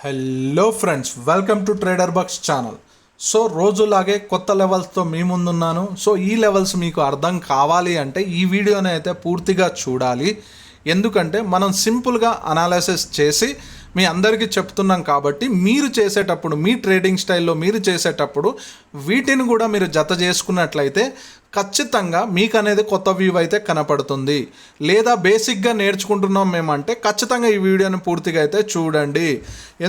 Hello friends, welcome to Trader Bucks channel. So రోజులాగే కొత్త లెవెల్స్తో మీ ముందున్నాను. సో ఈ లెవెల్స్ మీకు అర్థం కావాలి అంటే ఈ వీడియోని అయితే పూర్తిగా చూడాలి. ఎందుకంటే మనం సింపుల్గా అనాలిసిస్ చేసి మీ అందరికీ చెప్తున్నాం కాబట్టి మీరు చేసేటప్పుడు మీ ట్రేడింగ్ స్టైల్లో మీరు చేసేటప్పుడు వీటిని కూడా మీరు జత చేసుకున్నట్లయితే ఖచ్చితంగా మీకు అనేది కొత్త వ్యూ అయితే కనపడుతుంది. లేదా బేసిక్గా నేర్చుకుంటున్నాం మేమంటే ఖచ్చితంగా ఈ వీడియోని పూర్తిగా అయితే చూడండి.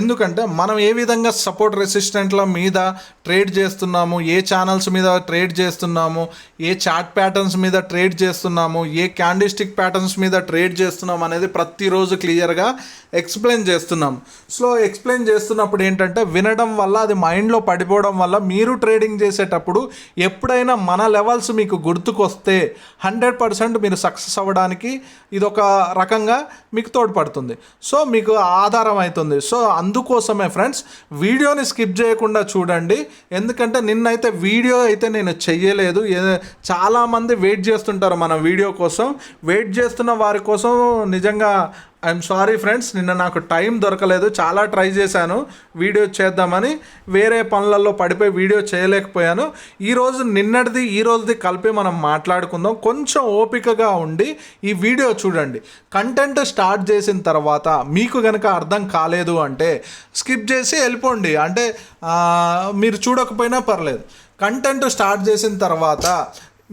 ఎందుకంటే మనం ఏ విధంగా సపోర్ట్ రెసిస్టెంట్ల మీద ట్రేడ్ చేస్తున్నాము, ఏ ఛానల్స్ మీద ట్రేడ్ చేస్తున్నాము, ఏ చార్ట్ ప్యాటర్న్స్ మీద ట్రేడ్ చేస్తున్నాము, ఏ క్యాండిస్టిక్ ప్యాటర్న్స్ మీద ట్రేడ్ చేస్తున్నాము అనేది ప్రతిరోజు క్లియర్గా ఎక్స్ప్లెయిన్ చేస్తున్నాం. సో ఎక్స్ప్లెయిన్ చేస్తున్నప్పుడు ఏంటంటే వినడం వల్ల అది మైండ్లో పడిపోవడం వల్ల మీరు ట్రేడింగ్ చేసేటప్పుడు ఎప్పుడైనా మన లెవెల్స్ మీకు గుర్తుకొస్తే 100% మీరు సక్సెస్ అవ్వడానికి ఇదొక రకంగా మీకు తోడ్పడుతుంది. సో మీకు ఆధారం అవుతుంది. సో అందుకోసమే ఫ్రెండ్స్ వీడియోని స్కిప్ చేయకుండా చూడండి. ఎందుకంటే నిన్నైతే వీడియో అయితే నేను చెయ్యలేదు. చాలామంది వెయిట్ చేస్తుంటారు మన వీడియో కోసం. వెయిట్ చేస్తున్న వారి కోసం నిజంగా ఐఎమ్ సారీ ఫ్రెండ్స్, నిన్న నాకు టైం దొరకలేదు. చాలా ట్రై చేశాను వీడియో చేద్దామని, వేరే పనులలో పడిపోయి వీడియో చేయలేకపోయాను. నిన్నటిది ఈ రోజుది కలిపి మనం మాట్లాడుకుందాం. కొంచెం ఓపికగా ఉండి ఈ వీడియో చూడండి. కంటెంట్ స్టార్ట్ చేసిన తర్వాత మీకు కనుక అర్థం కాలేదు అంటే స్కిప్ చేసి వెళ్ళిపోండి. అంటే మీరు చూడకపోయినా పర్లేదు. కంటెంట్ స్టార్ట్ చేసిన తర్వాత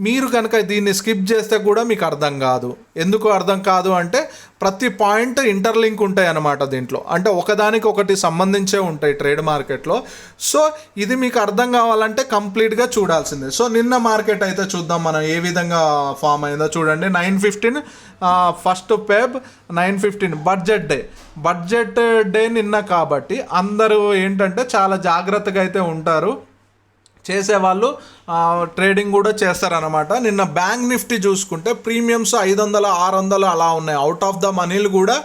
మీరు కనుక దీన్ని స్కిప్ చేస్తే కూడా మీకు అర్థం కాదు. ఎందుకు అర్థం కాదు అంటే ప్రతి పాయింట్ ఇంటర్లింక్ ఉంటాయి అన్నమాట దీంట్లో. అంటే ఒకదానికి ఒకటి సంబంధించే ఉంటాయి ట్రేడ్ మార్కెట్లో. సో ఇది మీకు అర్థం కావాలంటే కంప్లీట్గా చూడాల్సిందే. సో నిన్న మార్కెట్ అయితే చూద్దాం మనం ఏ విధంగా ఫామ్ అయిందో. చూడండి 9:15 ఫస్ట్ ఫెబ్ 9:15 బడ్జెట్ డే నిన్న. కాబట్టి అందరూ ఏంటంటే చాలా జాగ్రత్తగా అయితే ఉంటారు. చేసేవాళ్ళు ట్రేడింగ్ కూడా చేస్తారనమాట. నిన్న బ్యాంక్ నిఫ్టీ చూసుకుంటే ప్రీమియమ్స్ 500, 600 అలా ఉన్నాయి. అవుట్ ఆఫ్ ద మనీలు కూడా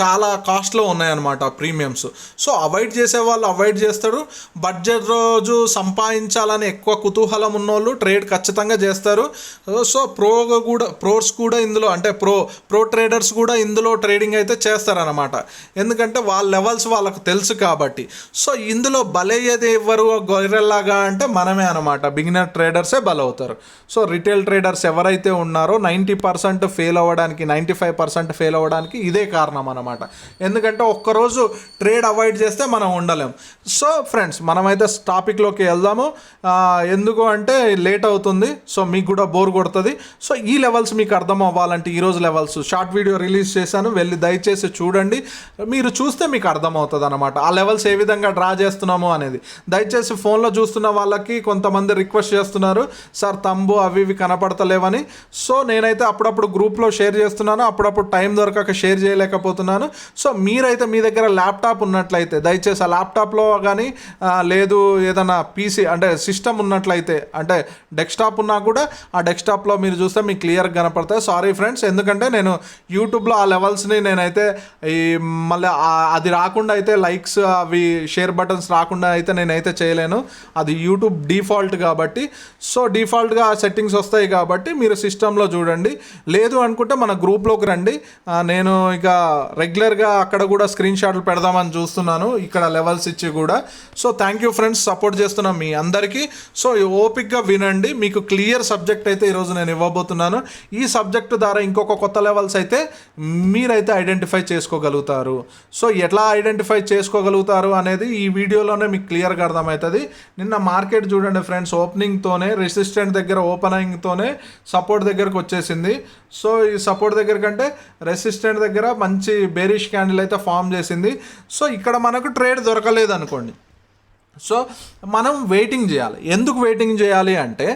చాలా కాస్ట్లో ఉన్నాయన్నమాట ప్రీమియమ్స్. సో అవాయిడ్ చేసే వాళ్ళు అవాయిడ్ చేస్తారు. బడ్జెట్ రోజు సంపాదించాలని ఎక్కువ కుతూహలం ఉన్నోళ్ళు ట్రేడ్ ఖచ్చితంగా చేస్తారు. సో ప్రోస్ కూడా ఇందులో అంటే ప్రో ట్రేడర్స్ కూడా ఇందులో ట్రేడింగ్ అయితే చేస్తారనమాట. ఎందుకంటే వాళ్ళ లెవెల్స్ వాళ్ళకు తెలుసు కాబట్టి. సో ఇందులో బలయ్యేది ఎవరు గొర్రెల్లాగా అంటే మనమే అనమాట. బిగినర్ ట్రేడర్సే బలవుతారు. సో రిటైల్ ట్రేడర్స్ ఎవరైతే ఉన్నారో 90% ఫెయిల్ అవ్వడానికి, 95% ఫెయిల్ అవ్వడానికి ఇదే కారణం అనమాట. ఎందుకంటే ఒక్కరోజు ట్రేడ్ అవాయిడ్ చేస్తే మనం ఉండలేం. సో ఫ్రెండ్స్ మనమైతే టాపిక్లోకి వెళ్దాము. ఎందుకు అంటే లేట్ అవుతుంది. సో మీకు కూడా బోర్ కొడుతుంది. సో ఈ లెవెల్స్ మీకు అర్థం అవ్వాలంటే ఈరోజు లెవెల్స్ షార్ట్ వీడియో రిలీజ్ చేశాను, వెళ్ళి దయచేసి చూడండి. మీరు చూస్తే మీకు అర్థమవుతుంది అనమాట ఆ లెవెల్స్ ఏ విధంగా డ్రా చేస్తున్నాము అనేది. దయచేసి ఫోన్లో చూస్తున్న వాళ్ళకి కొంతమంది రిక్వెస్ట్ చేస్తున్నారు, సార్ తంబు అవి ఇవి కనపడతలేవని. సో నేనైతే అప్పుడప్పుడు గ్రూప్లో షేర్ చేస్తున్నాను, అప్పుడప్పుడు టైం దొరకక షేర్ చేయలేకపోతున్నాను. సో మీరైతే మీ దగ్గర ల్యాప్టాప్ ఉన్నట్లయితే దయచేసి ఆ ల్యాప్టాప్లో కానీ లేదు ఏదైనా పీసీ అంటే సిస్టమ్ ఉన్నట్లయితే, అంటే డెస్క్టాప్ ఉన్నా కూడా ఆ డెస్క్టాప్లో మీరు చూస్తే మీకు క్లియర్గా కనపడతాయి. సారీ ఫ్రెండ్స్, ఎందుకంటే నేను యూట్యూబ్లో ఆ లెవెల్స్ని నేనైతే మళ్ళీ అది రాకుండా అయితే లైక్స్ అవి షేర్ బటన్స్ రాకుండా అయితే నేనైతే చేయలేను. అది యూట్యూబ్ డిఫాల్ట్ కాబట్టి. సో డిఫాల్ట్గా సెట్టింగ్స్ వస్తాయి కాబట్టి మీరు సిస్టంలో చూడండి. లేదు అనుకుంటే మన గ్రూప్లోకి రండి. నేను ఇక రెగ్యులర్గా అక్కడ కూడా స్క్రీన్ షాట్లు పెడదామని చూస్తున్నాను, ఇక్కడ లెవెల్స్ ఇచ్చి కూడా. So thank you friends, support చేస్తున్నాం మీ అందరికీ. సో ఓపిక్గా వినండి. మీకు క్లియర్ సబ్జెక్ట్ అయితే ఈరోజు నేను ఇవ్వబోతున్నాను. ఈ సబ్జెక్టు ద్వారా ఇంకొక కొత్త లెవెల్స్ అయితే మీరైతే ఐడెంటిఫై చేసుకోగలుగుతారు. సో ఎట్లా ఐడెంటిఫై చేసుకోగలుగుతారు అనేది ఈ వీడియోలోనే మీకు క్లియర్గా అర్థమవుతుంది. నిన్న మార్కెట్ చూడండి ఫ్రెండ్స్, ఓపెనింగ్తోనే రెసిస్టెంట్ దగ్గర ఓపెనింగ్తోనే సపోర్ట్ దగ్గరకు వచ్చేసింది. సో ఈ సపోర్ట్ దగ్గర కంటే రెసిస్టెంట్ దగ్గర మంచి బేరిష్ క్యాండిల్ అయితే ఫామ్ చేసింది. సో ఇక్కడ మనకు ట్రేడ్ దొరకలేదు అనుకోండి. సో మనం వెయిటింగ్ చేయాలి. ఎందుకు వెయిటింగ్ చేయాలి అంటే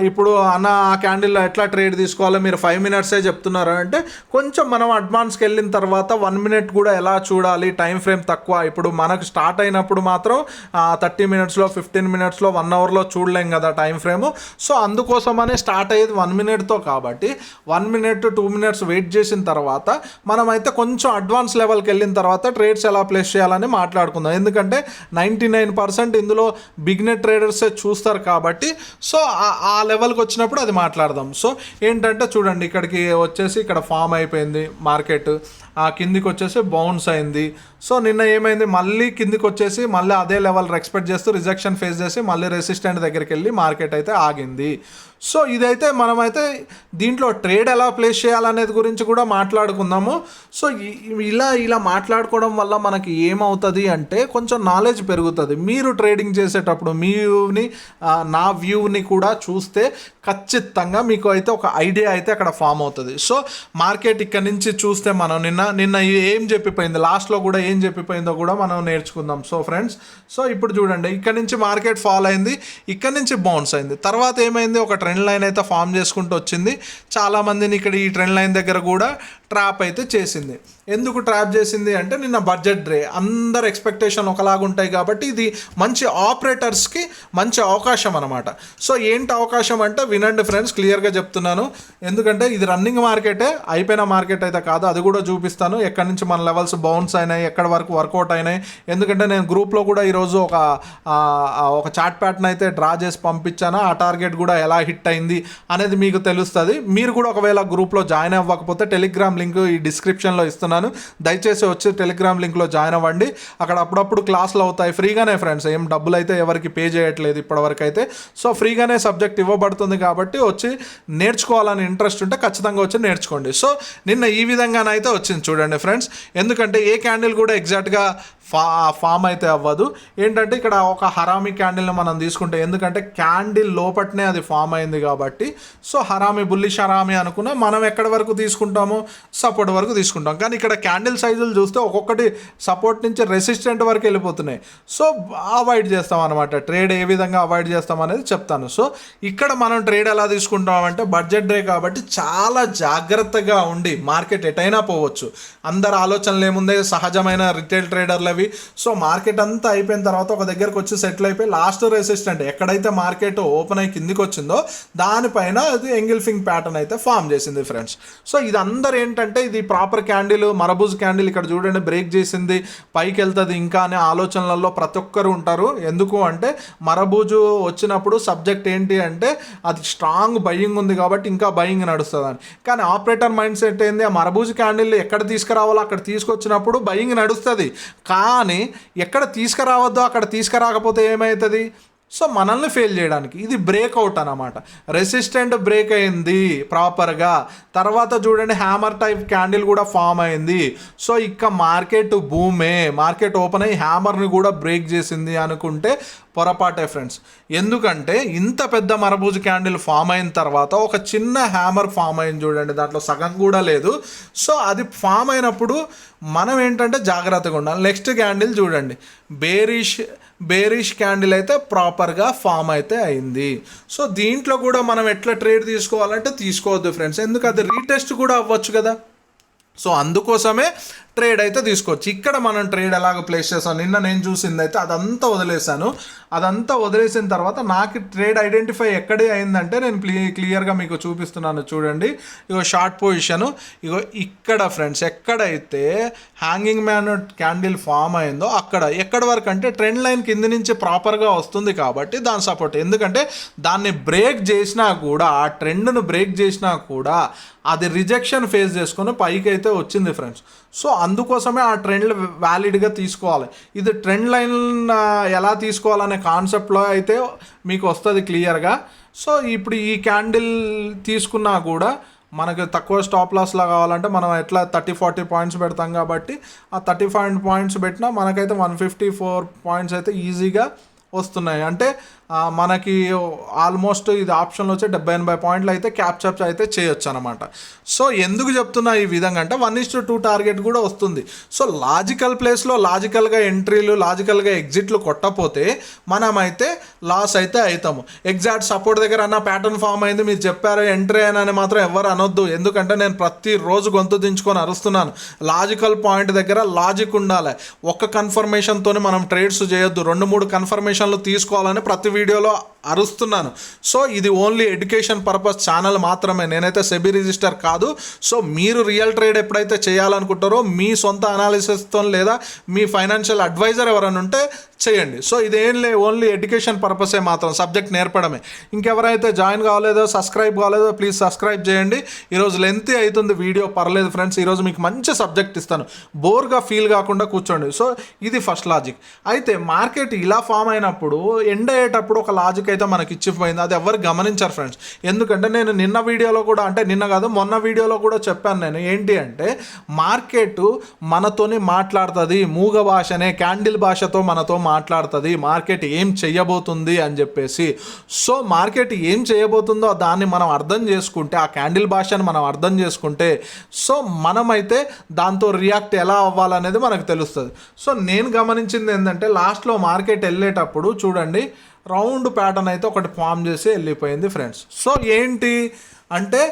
ఇప్పుడు అన్న ఆ క్యాండిల్లో ఎట్లా ట్రేడ్ తీసుకోవాలో మీరు 5 మినిట్సే చెప్తున్నారు అంటే కొంచెం మనం అడ్వాన్స్కి వెళ్ళిన తర్వాత 1 మినిట్ కూడా ఎలా చూడాలి, టైం ఫ్రేమ్ తక్కువ. ఇప్పుడు మనకు స్టార్ట్ అయినప్పుడు మాత్రం 30 మినిట్స్లో 15 మినిట్స్లో 1 అవర్లో చూడలేం కదా టైం ఫ్రేము. సో అందుకోసమనే స్టార్ట్ అయ్యేది 1 మినిట్తో. కాబట్టి 1 మినిట్ 2 మినిట్స్ వెయిట్ చేసిన తర్వాత మనమైతే కొంచెం అడ్వాన్స్ లెవెల్కి వెళ్ళిన తర్వాత ట్రేడ్స్ ఎలా ప్లేస్ చేయాలని మాట్లాడుకుందాం. ఎందుకంటే 99% ఇందులో బిగినర్ ట్రేడర్సే చూస్తారు కాబట్టి. సో ఆ లెవెల్కి వచ్చినప్పుడు అది మాట్లాడదాం. సో ఏంటంటే చూడండి, ఇక్కడికి వచ్చేసి ఇక్కడ ఫామ్ అయిపోయింది మార్కెట్. కిందికి వచ్చేసి బౌన్స్ అయింది. సో నిన్న ఏమైంది, మళ్ళీ కిందికి వచ్చేసి మళ్ళీ అదే లెవెల్ ఎక్స్పెక్ట్ చేస్తూ రిజెక్షన్ ఫేస్ చేసి మళ్ళీ రెసిస్టెంట్ దగ్గరికి వెళ్ళి మార్కెట్ అయితే ఆగింది. సో ఇదైతే మనమైతే దీంట్లో ట్రేడ్ ఎలా ప్లేస్ చేయాలనేది గురించి కూడా మాట్లాడుకుందాము. సో ఇలా మాట్లాడుకోవడం వల్ల మనకి ఏమవుతుంది అంటే కొంచెం నాలెడ్జ్ పెరుగుతుంది. మీరు ట్రేడింగ్ చేసేటప్పుడు మీ వ్యూని నా వ్యూని కూడా చూస్తే ఖచ్చితంగా మీకు అయితే ఒక ఐడియా అయితే అక్కడ ఫామ్ అవుతుంది. సో మార్కెట్ ఇక్కడ నుంచి చూస్తే మనం నిన్న ఏం చెప్పిపోయింది, లాస్ట్లో కూడా ఏం చెప్పిపోయిందో కూడా మనం నేర్చుకుందాం. సో ఫ్రెండ్స్, సో ఇప్పుడు చూడండి, ఇక్కడ నుంచి మార్కెట్ ఫాల్ అయింది, ఇక్కడ నుంచి బౌన్స్ అయింది. తర్వాత ఏమైంది, ఒక ట్రెండ్ లైన్ అయితే ఫామ్ చేసుకుంటూ వచ్చింది. చాలామందిని ఇక్కడ ఈ ట్రెండ్ లైన్ దగ్గర కూడా ట్రాప్ అయితే చేసింది. ఎందుకు ట్రాప్ చేసింది అంటే నిన్న బడ్జెట్ డే, అందరు ఎక్స్పెక్టేషన్ ఒకలాగా ఉంటాయి కాబట్టి ఇది మంచి ఆపరేటర్స్కి మంచి అవకాశం అనమాట. సో ఏంటి అవకాశం అంటే వినండి ఫ్రెండ్స్, క్లియర్గా చెప్తున్నాను. ఎందుకంటే ఇది రన్నింగ్ మార్కెటే, అయిపోయిన మార్కెట్ అయితే కాదు, అది కూడా చూపిస్తాను. ఎక్కడి నుంచి మన లెవెల్స్ బౌన్స్ అయినాయి, ఎక్కడి వరకు వర్కౌట్ అయినాయి. ఎందుకంటే నేను గ్రూప్లో కూడా ఈరోజు ఒక చార్ట్ ప్యాటర్న్ అయితే డ్రా చేసి పంపించాను. ఆ టార్గెట్ కూడా ఎలా హిట్ అయింది అనేది మీకు తెలుస్తుంది. మీరు కూడా ఒకవేళ గ్రూప్లో జాయిన్ అవ్వకపోతే టెలిగ్రామ్ లింక్ ఈ డిస్క్రిప్షన్లో ఇస్తున్నాను, దయచేసి వచ్చి టెలిగ్రామ్ లింక్లో జాయిన్ అవ్వండి. అక్కడ అప్పుడప్పుడు క్లాసులు అవుతాయి ఫ్రీగానే ఫ్రెండ్స్, ఏం డబ్బులు అయితే ఎవరికి పే చేయట్లేదు ఇప్పటివరకు అయితే. సో ఫ్రీగానే సబ్జెక్ట్ ఇవ్వబడుతుంది కాబట్టి వచ్చి నేర్చుకోవాలని ఇంట్రెస్ట్ ఉంటే ఖచ్చితంగా వచ్చి నేర్చుకోండి. సో నిన్న ఈ విధంగానైతే వచ్చింది చూడండి ఫ్రెండ్స్. ఎందుకంటే ఏ క్యాండిల్ కూడా ఎగ్జాక్ట్గా ఫామ్ అయితే అవ్వదు. ఏంటంటే ఇక్కడ ఒక హరామీ క్యాండిల్ని మనం తీసుకుంటే, ఎందుకంటే క్యాండిల్ లోపట్నే అది ఫామ్ అయింది కాబట్టి, సో హరామీ బుల్లిష్ హరామీ అనుకున్నా మనం ఎక్కడి వరకు తీసుకుంటాము, సపోర్ట్ వరకు తీసుకుంటాం. కానీ ఇక్కడ క్యాండిల్ సైజులు చూస్తే ఒక్కొక్కటి సపోర్ట్ నుంచి రెసిస్టెంట్ వరకు వెళ్ళిపోతున్నాయి. సో అవాయిడ్ చేస్తాం అనమాట. ట్రేడ్ ఏ విధంగా అవాయిడ్ చేస్తాం అనేది చెప్తాను. సో ఇక్కడ మనం ట్రేడ్ ఎలా తీసుకుంటామంటే బడ్జెట్ డే కాబట్టి చాలా జాగ్రత్తగా ఉండి, మార్కెట్ ఎటైనా పోవచ్చు, అందరు ఆలోచనలు ఏముంది, సహజమైన రిటైల్ ట్రేడర్లు. సో మార్కెట్ అంతా అయిపోయిన తర్వాత ఒక దగ్గరకు వచ్చి సెటిల్ అయిపోయి లాస్ట్ రెసిస్టెంట్ ఎక్కడైతే మార్కెట్ ఓపెన్ అయ్యి కిందికి వచ్చిందో దానిపైన అది ఎంగిల్ఫింగ్ ప్యాటర్న్ అయితే ఫామ్ చేసింది ఫ్రెండ్స్. సో ఇది అందరు ఏంటంటే ఇది ప్రాపర్ క్యాండిల్, మరబూజ్ క్యాండిల్ ఇక్కడ చూడండి బ్రేక్ చేసింది, పైకి వెళ్తుంది ఇంకా అనే ఆలోచనలలో ప్రతి ఒక్కరు ఉంటారు. ఎందుకు అంటే మరబూజు వచ్చినప్పుడు సబ్జెక్ట్ ఏంటి అంటే అది స్ట్రాంగ్ బయింగ్ ఉంది కాబట్టి ఇంకా బయింగ్ నడుస్తుందని. కానీ ఆపరేటర్ మైండ్ సెట్ ఏంది, ఆ మరబూజు క్యాండిల్ ఎక్కడ తీసుకురావాలో అక్కడ తీసుకొచ్చినప్పుడు బయింగ్ నడుస్తుంది. కానీ ఎక్కడ తీసుకురావద్దో అక్కడ తీసుకురాకపోతే ఏమవుతుంది, సో మనల్ని ఫెయిల్ చేయడానికి ఇది బ్రేక్అవుట్ అన్నమాట. రెసిస్టెంట్ బ్రేక్ అయింది ప్రాపర్గా, తర్వాత చూడండి హ్యామర్ టైప్ క్యాండిల్ కూడా ఫామ్ అయింది. సో ఇక మార్కెట్ భూమే, మార్కెట్ ఓపెన్ అయ్యి హ్యామర్ని కూడా బ్రేక్ చేసింది అనుకుంటే పొరపాటే ఫ్రెండ్స్. ఎందుకంటే ఇంత పెద్ద మరబూజు క్యాండిల్ ఫామ్ అయిన తర్వాత ఒక చిన్న హ్యామర్ ఫామ్ అయింది చూడండి, దాంట్లో సగం కూడా లేదు. సో అది ఫామ్ అయినప్పుడు మనం ఏంటంటే జాగ్రత్తగా ఉండాలి. నెక్స్ట్ క్యాండిల్ చూడండి, బేరిష్ క్యాండిల్ అయితే ప్రాపర్గా ఫామ్ అయితే అయింది. సో దీంట్లో కూడా మనం ఎట్లా ట్రేడ్ తీసుకోవాలంటే తీసుకోవద్దు ఫ్రెండ్స్, ఎందుకు అది రీటెస్ట్ కూడా అవ్వచ్చు కదా. సో అందుకోసమే ట్రేడ్ అయితే తీసుకోవచ్చు. ఇక్కడ మనం ట్రేడ్ ఎలాగో ప్లేస్ చేస్తాం, నిన్న నేను చూసింది అయితే అదంతా వదిలేసాను. అదంతా వదిలేసిన తర్వాత నాకు ట్రేడ్ ఐడెంటిఫై ఎక్కడే అయిందంటే నేను క్లియర్గా మీకు చూపిస్తున్నాను చూడండి. ఇగో షార్ట్ పొజిషను, ఇగో ఇక్కడ ఫ్రెండ్స్ ఎక్కడైతే హ్యాంగింగ్ మ్యాన్ క్యాండిల్ ఫామ్ అయిందో అక్కడ ఎక్కడి వరకు అంటే ట్రెండ్ లైన్ కింద నుంచి ప్రాపర్గా వస్తుంది కాబట్టి దాని సపోర్ట్. ఎందుకంటే దాన్ని బ్రేక్ చేసినా కూడా, ఆ ట్రెండ్ను బ్రేక్ చేసినా కూడా అది రిజెక్షన్ ఫేస్ చేసుకొని పైకి అయితే వచ్చింది ఫ్రెండ్స్. సో అందుకోసమే ఆ ట్రెండ్ వ్యాలిడ్గా తీసుకోవాలి. ఇది ట్రెండ్ లైన్ ఎలా తీసుకోవాలనే కాన్సెప్ట్లో అయితే మీకు వస్తుంది క్లియర్గా. సో ఇప్పుడు ఈ క్యాండిల్ తీసుకున్నా కూడా మనకు తక్కువ స్టాప్ లాస్లా కావాలంటే మనం ఎట్లా 30-40 పాయింట్స్ పెడతాం కాబట్టి ఆ 35 పాయింట్స్ పెట్టినా మనకైతే 154 పాయింట్స్ అయితే ఈజీగా వస్తున్నాయి. అంటే మనకి ఆల్మోస్ట్ ఇది ఆప్షన్లో వచ్చి 70-80 పాయింట్లు అయితే క్యాప్చర్ అయితే చేయొచ్చు అనమాట. సో ఎందుకు చెప్తున్నా ఈ విధంగా అంటే 1:2 టార్గెట్ కూడా వస్తుంది. సో లాజికల్ ప్లేస్లో లాజికల్గా ఎంట్రీలు, లాజికల్గా ఎగ్జిట్లు కొట్టపోతే మనమైతే లాస్ అయితే అవుతాము. ఎగ్జాక్ట్ సపోర్ట్ దగ్గర అన్న ప్యాటర్న్ ఫామ్ అయింది, మీరు చెప్పారు ఎంట్రీ అని మాత్రం ఎవరు అనొద్దు. ఎందుకంటే నేను ప్రతిరోజు గొంతు దించుకొని అరుస్తున్నాను. లాజికల్ పాయింట్ దగ్గర లాజిక్ ఉండాలి. ఒక్క కన్ఫర్మేషన్తో మనం ట్రేడ్స్ చేయొద్దు, 2-3 కన్ఫర్మేషన్లు తీసుకోవాలని ప్రతి వీడియోలో అరుస్తున్నాను. సో ఇది ఓన్లీ ఎడ్యుకేషన్ పర్పస్ ఛానల్ మాత్రమే, నేనైతే సెబీ రిజిస్టర్ కాదు. సో మీరు రియల్ ట్రేడ్ ఎప్పుడైతే చేయాలనుకుంటారో మీ సొంత అనాలిసిస్తో లేదా మీ ఫైనాన్షియల్ అడ్వైజర్ ఎవరైనా ఉంటే చేయండి. సో ఇదేం ఓన్లీ ఎడ్యుకేషన్ పర్పసే, మాత్రం సబ్జెక్ట్ నేర్పడమే. ఇంకెవరైతే జాయిన్ కావాలేదో, సబ్స్క్రైబ్ కావాలేదో ప్లీజ్ సబ్స్క్రైబ్ చేయండి. ఈరోజు లెంతీ అవుతుంది వీడియో, పర్లేదు ఫ్రెండ్స్. ఈరోజు మీకు మంచి సబ్జెక్ట్ ఇస్తాను, బోర్గా ఫీల్ కాకుండా కూర్చోండి. సో ఇది ఫస్ట్ లాజిక్. అయితే మార్కెట్ ఇలా ఫామ్ అయినప్పుడు ఎండ్ అయ్యేటప్పుడు ఒక లాజిక్ అయితే మనకి ఇచ్చిపోయింది, అది ఎవరు గమనించారు ఫ్రెండ్స్. ఎందుకంటే నేను నిన్న వీడియోలో కూడా, అంటే నిన్న కాదు మొన్న వీడియోలో కూడా చెప్పాను నేను, ఏంటి అంటే మార్కెట్ మనతోని మాట్లాడుతుంది, మూగ భాషనే, క్యాండిల్ భాషతో మనతో మాట్లాడుతుంది, మార్కెట్ ఏం చెయ్యబోతుంది అని చెప్పేసి. సో మార్కెట్ ఏం చేయబోతుందో దాన్ని మనం అర్థం చేసుకుంటే, ఆ క్యాండిల్ భాషను మనం అర్థం చేసుకుంటే, సో మనమైతే దాంతో రియాక్ట్ ఎలా అవ్వాలనేది మనకు తెలుస్తుంది. సో నేను గమనించింది ఏంటంటే, లాస్ట్లో మార్కెట్ వెళ్ళేటప్పుడు చూడండి రౌండ్ ప్యాటర్న్ అయితే ఒకటి ఫామ్ చేసి వెళ్ళిపోయింది ఫ్రెండ్స్. సో ఏంటి అంటే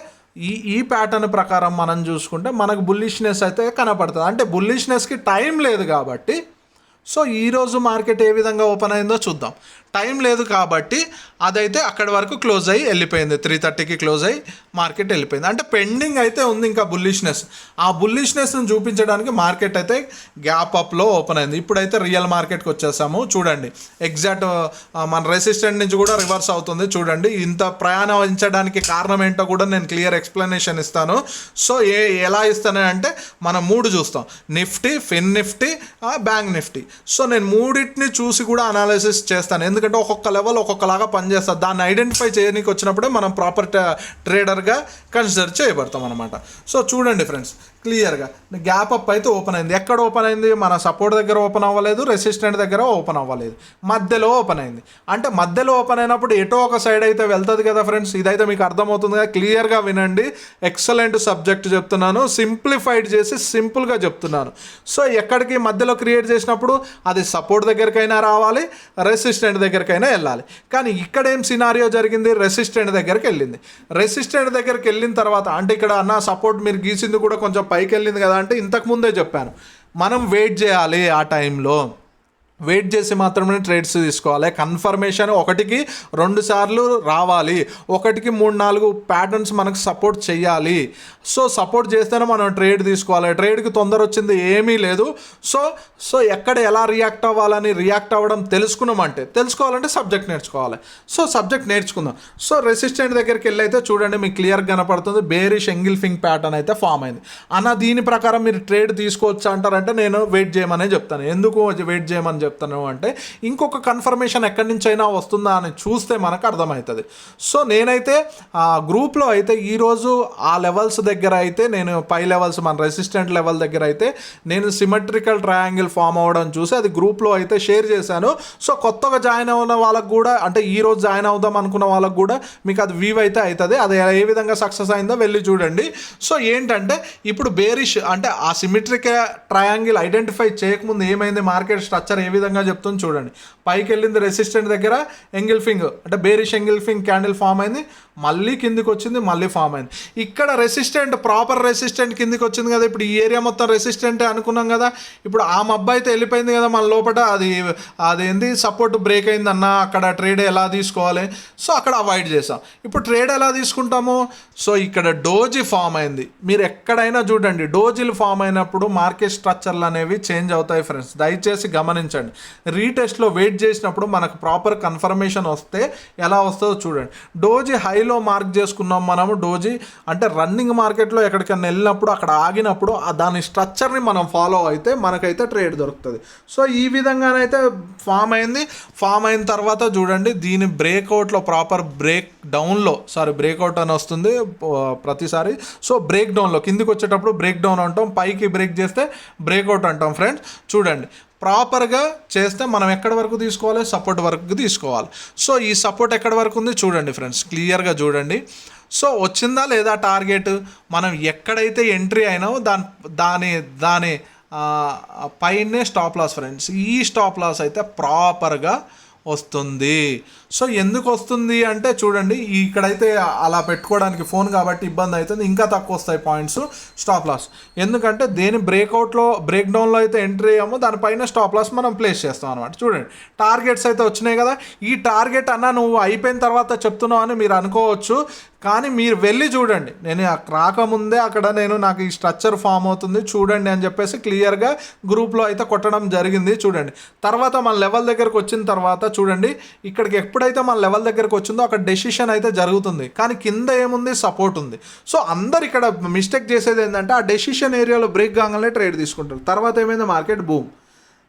ఈ ప్యాటర్న్ ప్రకారం మనం చూసుకుంటే మనకు బుల్లిష్నెస్ అయితే కనపడుతుంది. అంటే బుల్లిష్నెస్కి టైం లేదు కాబట్టి, సో ఈరోజు మార్కెట్ ఏ విధంగా ఓపెన్ అయిందో చూద్దాం. టైం లేదు కాబట్టి అదైతే అక్కడి వరకు క్లోజ్ అయ్యి వెళ్ళిపోయింది, 3:30కి క్లోజ్ అయ్యి మార్కెట్ వెళ్ళిపోయింది. అంటే పెండింగ్ అయితే ఉంది ఇంకా బుల్లిష్నెస్. ఆ బుల్లిష్నెస్ని చూపించడానికి మార్కెట్ అయితే గ్యాప్ అప్లో ఓపెన్ అయింది. ఇప్పుడైతే రియల్ మార్కెట్కి వచ్చేసాము. చూడండి ఎగ్జాక్ట్ మన రెసిస్టెంట్ నుంచి కూడా రివర్స్ అవుతుంది. చూడండి ఇంత ప్రయాణించడానికి కారణం ఏంటో కూడా నేను క్లియర్ ఎక్స్ప్లెనేషన్ ఇస్తాను. సో ఎలా ఇస్తాను అంటే మనం 3 చూస్తాం, నిఫ్టీ, ఫిన్ నిఫ్టీ, బ్యాంక్ నిఫ్టీ. సో నేను మూడింటిని చూసి కూడా అనాలిసిస్ చేస్తాను, ఎందుకంటే ఒక్కొక్క లెవెల్ ఒక్కొక్కలాగా పనిచేస్తుంది. దాన్ని ఐడెంటిఫై చేయడానికి వచ్చినప్పుడే మనం ప్రాపర్ ట్రేడర్గా కన్సిడర్ చేయబడతాం అనమాట. సో చూడండి ఫ్రెండ్స్ క్లియర్గా గ్యాప్ అప్ అయితే ఓపెన్ అయింది. ఎక్కడ ఓపెన్ అయింది? మన సపోర్ట్ దగ్గర ఓపెన్ అవ్వలేదు, రెసిస్టెంట్ దగ్గర ఓపెన్ అవ్వలేదు, మధ్యలో ఓపెన్ అయింది. అంటే మధ్యలో ఓపెన్ అయినప్పుడు ఎటో ఒక సైడ్ అయితే వెళ్తుంది కదా ఫ్రెండ్స్. ఇదైతే మీకు అర్థమవుతుంది కదా, క్లియర్గా వినండి. ఎక్సలెంట్ సబ్జెక్ట్ చెప్తున్నాను, సింప్లిఫైడ్ చేసి సింపుల్గా చెప్తున్నాను. సో ఎక్కడికి మధ్యలో క్రియేట్ చేసినప్పుడు అది సపోర్ట్ దగ్గరికైనా రావాలి, రెసిస్టెంట్ దగ్గరికైనా వెళ్ళాలి. కానీ ఇక్కడ ఏం సినారియో జరిగింది? రెసిస్టెంట్ దగ్గరికి వెళ్ళింది. రెసిస్టెంట్ దగ్గరికి వెళ్ళిన తర్వాత అంటే ఇక్కడ అన్న సపోర్ట్ మీరు గీసింది కూడా కొంచెం పైకి వెళ్ళింది కదా అంటే ఇంతకుముందే చెప్పాను, మనం వెయిట్ చేయాలి. ఆ టైంలో వెయిట్ చేసి మాత్రమే ట్రేడ్స్ తీసుకోవాలి. కన్ఫర్మేషన్ 1కి 2 సార్లు రావాలి, 1కి 3-4 ప్యాటర్న్స్ మనకు సపోర్ట్ చేయాలి. సో సపోర్ట్ చేస్తేనే మనం ట్రేడ్ తీసుకోవాలి. ట్రేడ్కి తొందర వచ్చింది ఏమీ లేదు. సో ఎక్కడ ఎలా రియాక్ట్ అవ్వాలని, రియాక్ట్ అవ్వడం తెలుసుకోవాలంటే సబ్జెక్ట్ నేర్చుకోవాలి. సో సబ్జెక్ట్ నేర్చుకుందాం. సో రెసిస్టెంట్ దగ్గరికి వెళ్ళి అయితే చూడండి మీకు క్లియర్గా కనపడుతుంది, బేరిష్ ఎంగిల్ఫింగ్ ప్యాటర్న్ అయితే ఫామ్ అయింది. దీని ప్రకారం మీరు ట్రేడ్ తీసుకోవచ్చు అంటారంటే నేను వెయిట్ చేయమనే చెప్తాను. ఎందుకు వెయిట్ చేయమని చెప్తాను అంటే ఇంకొక కన్ఫర్మేషన్ ఎక్కడి నుంచి అయినా వస్తుందా అని చూస్తే మనకు అర్థమవుతుంది. సో నేనైతే గ్రూప్లో అయితే ఈరోజు ఆ లెవెల్స్ దగ్గర అయితే నేను పై లెవెల్స్ మన రెసిస్టెంట్ లెవెల్ దగ్గర అయితే నేను సిమెట్రికల్ ట్రయాంగిల్ ఫామ్ అవ్వడం చూసి అది గ్రూప్లో అయితే షేర్ చేశాను. సో కొత్తగా జాయిన్ అయిన వాళ్ళకు కూడా, అంటే ఈరోజు జాయిన్ అవుదాం అనుకున్న వాళ్ళకు కూడా మీకు అది వీవ్ అయితే అవుతుంది. అది ఏ విధంగా సక్సెస్ అయిందో వెళ్ళి చూడండి. సో ఏంటంటే ఇప్పుడు బేరిష్ అంటే ఆ సిమెట్రికల్ ట్రయాంగిల్ ఐడెంటిఫై చేయకముందు ఏమైంది, మార్కెట్ స్ట్రక్చర్ ఏ విధంగా చెప్తుంది చూడండి. పైకి వెళ్ళింది రెసిస్టెంట్ దగ్గర ఎంగిల్ఫింగ్ అంటే బేరిష్ ఎంగిల్ఫింగ్ క్యాండిల్ ఫామ్ అయింది, మళ్ళీ కిందికి వచ్చింది, మళ్ళీ ఫామ్ అయింది. ఇక్కడ రెసిస్టెంట్ ప్రాపర్ రెసిస్టెంట్ కిందికి వచ్చింది కదా. ఇప్పుడు ఈ ఏరియా మొత్తం రెసిస్టెంటే అనుకున్నాం కదా. ఇప్పుడు ఆ మబ్బు అయితే వెళ్ళిపోయింది కదా మన లోపల. అదేంది సపోర్ట్ బ్రేక్ అయిందన్న, అక్కడ ట్రేడ్ ఎలా తీసుకోవాలి? సో అక్కడ అవాయిడ్ చేసాం. ఇప్పుడు ట్రేడ్ ఎలా తీసుకుంటాము? సో ఇక్కడ డోజీ ఫామ్ అయింది. మీరు ఎక్కడైనా చూడండి, డోజీలు ఫామ్ అయినప్పుడు మార్కెట్ స్ట్రక్చర్లు అనేవి చేంజ్ అవుతాయి ఫ్రెండ్స్, దయచేసి గమనించండి. రీటెస్ట్లో వెయిట్ చేసినప్పుడు మనకు ప్రాపర్ కన్ఫర్మేషన్ వస్తే ఎలా వస్తుందో చూడండి. డోజీ హైలో మార్క్ చేసుకున్నాం మనము. డోజీ అంటే రన్నింగ్ మార్కెట్లో ఎక్కడికైనా వెళ్ళినప్పుడు అక్కడ ఆగినప్పుడు దాని స్ట్రక్చర్ని మనం ఫాలో అయితే మనకైతే ట్రేడ్ దొరుకుతుంది. సో ఈ విధంగానైతే ఫామ్ అయింది. ఫామ్ అయిన తర్వాత చూడండి దీని బ్రేక్అవుట్లో ప్రాపర్ బ్రేక్అవుట్ అని వస్తుంది ప్రతిసారి. సో బ్రేక్ డౌన్లో కిందికి వచ్చేటప్పుడు బ్రేక్ డౌన్ అంటాం, పైకి బ్రేక్ చేస్తే బ్రేక్అవుట్ అంటాం ఫ్రెండ్స్. చూడండి ప్రాపర్గా చేస్తే మనం ఎక్కడి వరకు తీసుకోవాలి? సపోర్ట్ వరకు తీసుకోవాలి. సో ఈ సపోర్ట్ ఎక్కడి వరకు ఉంది చూడండి ఫ్రెండ్స్, క్లియర్గా చూడండి. సో వచ్చిందా లేదా టార్గెట్? మనం ఎక్కడైతే ఎంట్రీ అయినామో దాని పైనే స్టాప్ లాస్ ఫ్రెండ్స్. ఈ స్టాప్ లాస్ అయితే ప్రాపర్గా వస్తుంది. సో ఎందుకు వస్తుంది అంటే చూడండి, ఇక్కడైతే అలా పెట్టుకోవడానికి ఫోన్ కాబట్టి ఇబ్బంది అవుతుంది, ఇంకా తక్కువ వస్తాయి పాయింట్స్ స్టాప్ లాస్. ఎందుకంటే దేని బ్రేక్ డౌన్లో అయితే ఎంట్రీ అయ్యామో దానిపైన స్టాప్ లాస్ మనం ప్లేస్ చేస్తాం అనమాట. చూడండి టార్గెట్స్ అయితే వచ్చినాయి కదా. ఈ టార్గెట్ అన్న నువ్వు అయిపోయిన తర్వాత చెప్తున్నావు అని మీరు అనుకోవచ్చు, కానీ మీరు వెళ్ళి చూడండి, నేను రాకముందే అక్కడ నాకు ఈ స్ట్రక్చర్ ఫామ్ అవుతుంది చూడండి అని చెప్పేసి క్లియర్గా గ్రూప్లో అయితే కొట్టడం జరిగింది. చూడండి, తర్వాత మన లెవెల్ దగ్గరకు వచ్చిన తర్వాత చూడండి, ఇక్కడికి ఎప్పుడైతే మన లెవెల్ దగ్గరకు వచ్చిందో అక్కడ డెసిషన్ అయితే జరుగుతుంది, కానీ కింద ఏముంది, సపోర్ట్ ఉంది. సో అందరు ఇక్కడ మిస్టేక్ చేసేది ఏంటంటే ఆ డెసిషన్ ఏరియాలో బ్రేక్ కాగానే ట్రేడ్ తీసుకుంటారు. తర్వాత ఏమైంది, మార్కెట్ బూమ్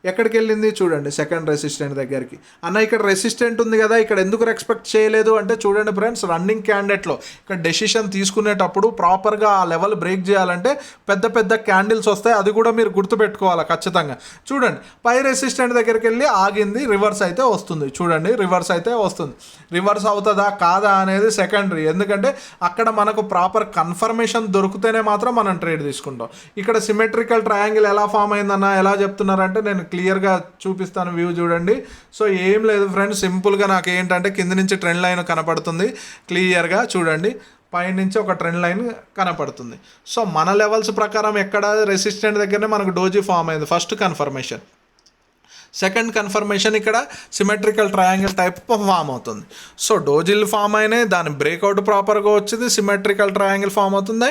ఎక్కడికి వెళ్ళింది చూడండి, సెకండ్ రెసిస్టెంట్ దగ్గరికి. అన్న ఇక్కడ రెసిస్టెంట్ ఉంది కదా, ఇక్కడ ఎందుకు ఎక్స్పెక్ట్ చేయలేదు అంటే చూడండి ఫ్రెండ్స్, రన్నింగ్ క్యాండిడేట్లో ఇక్కడ డెసిషన్ తీసుకునేటప్పుడు ప్రాపర్గా ఆ లెవెల్ బ్రేక్ చేయాలంటే పెద్ద పెద్ద క్యాండిల్స్ వస్తాయి, అది కూడా మీరు గుర్తుపెట్టుకోవాలి ఖచ్చితంగా. చూడండి, పై రెసిస్టెంట్ దగ్గరికి వెళ్ళి ఆగింది, రివర్స్ అయితే వస్తుంది. చూడండి, రివర్స్ అయితే వస్తుంది. రివర్స్ అవుతుందా కాదా అనేది సెకండరీ, ఎందుకంటే అక్కడ మనకు ప్రాపర్ కన్ఫర్మేషన్ దొరికితేనే మాత్రం మనం ట్రేడ్ తీసుకుంటాం. ఇక్కడ సిమెట్రికల్ ట్రయాంగిల్ ఎలా ఫామ్ అయిందన్న ఎలా చెప్తున్నారంటే నేను క్లియర్గా చూపిస్తాను, వ్యూ చూడండి. సో ఏం లేదు ఫ్రెండ్స్, సింపుల్గా నాకు ఏంటంటే కింద నుంచి ట్రెండ్ లైన్ కనపడుతుంది క్లియర్గా. చూడండి, పైనుంచి ఒక ట్రెండ్ లైన్ కనపడుతుంది. సో మన లెవెల్స్ ప్రకారం ఎక్కడ రెసిస్టెంట్ దగ్గరనే మనకు డోజీ ఫామ్ అయింది, ఫస్ట్ కన్ఫర్మేషన్. సెకండ్ కన్ఫర్మేషన్ ఇక్కడ సిమెట్రికల్ ట్రయాంగిల్ టైప్ ఫామ్ అవుతుంది. సో డోజిల్ ఫామ్ అయినాయి, దాని బ్రేక్అవుట్ ప్రాపర్గా వచ్చింది, సిమెట్రికల్ ట్రయాంగిల్ ఫామ్ అవుతుంది.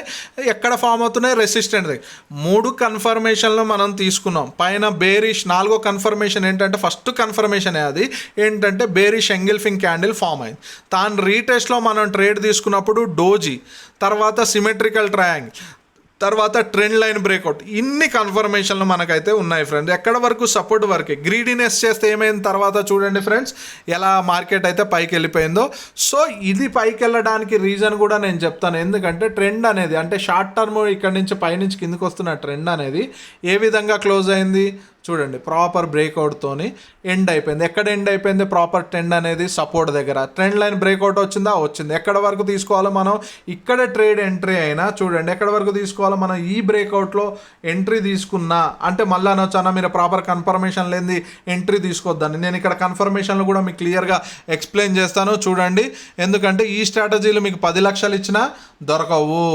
ఎక్కడ ఫామ్ అవుతున్నాయి, రెసిస్టెంట్ దగ్గర. 3 కన్ఫర్మేషన్లు మనం తీసుకున్నాం. పైన బేరిష్, 4వ కన్ఫర్మేషన్ ఏంటంటే ఫస్ట్ కన్ఫర్మేషన్ అది ఏంటంటే బేరిష్ ఎంగిల్ఫింగ్ క్యాండిల్ ఫామ్ అయింది. దాని రీటెస్ట్లో మనం ట్రేడ్ తీసుకున్నప్పుడు డోజీ, తర్వాత సిమెట్రికల్ ట్రయాంగిల్, తర్వాత ట్రెండ్ లైన్ బ్రేక్అవుట్, ఇన్ని కన్ఫర్మేషన్లు మనకైతే ఉన్నాయి ఫ్రెండ్స్. ఎక్కడ వరకు సపోర్ట్ వరకే. గ్రీడీనెస్ చేస్తే ఏమైంది తర్వాత చూడండి ఫ్రెండ్స్, ఎలా మార్కెట్ అయితే పైకి వెళ్ళిపోయిందో. సో ఇది పైకి వెళ్ళడానికి రీజన్ కూడా నేను చెప్తాను, ఎందుకంటే ట్రెండ్ అనేది అంటే షార్ట్ టర్మ్ ఇక్కడ నుంచి పైనుంచి కిందకి వస్తున్న ట్రెండ్ అనేది ఏ విధంగా క్లోజ్ అయింది చూడండి, ప్రాపర్ బ్రేక్అవుట్తోని ఎండ్ అయిపోయింది. ఎక్కడ ఎండ్ అయిపోయింది, ప్రాపర్ ట్రెండ్ అనేది సపోర్ట్ దగ్గర. ట్రెండ్ లైన్ బ్రేక్అవుట్ వచ్చిందా, వచ్చింది. ఎక్కడ వరకు తీసుకోవాలో మనం, ఇక్కడ ట్రేడ్ ఎంట్రీ అయినా చూడండి ఎక్కడ వరకు తీసుకోవాలో మనం, ఈ బ్రేక్అవుట్లో ఎంట్రీ తీసుకున్నా అంటే మళ్ళీ అనొచ్చానా మీరు ప్రాపర్ కన్ఫర్మేషన్ లేని ఎంట్రీ తీసుకోవద్దని. నేను ఇక్కడ కన్ఫర్మేషన్లు కూడా మీకు క్లియర్గా ఎక్స్ప్లెయిన్ చేస్తాను చూడండి, ఎందుకంటే ఈ స్ట్రాటజీలు మీకు 10 లక్షలు ఇచ్చినా దొరకవు.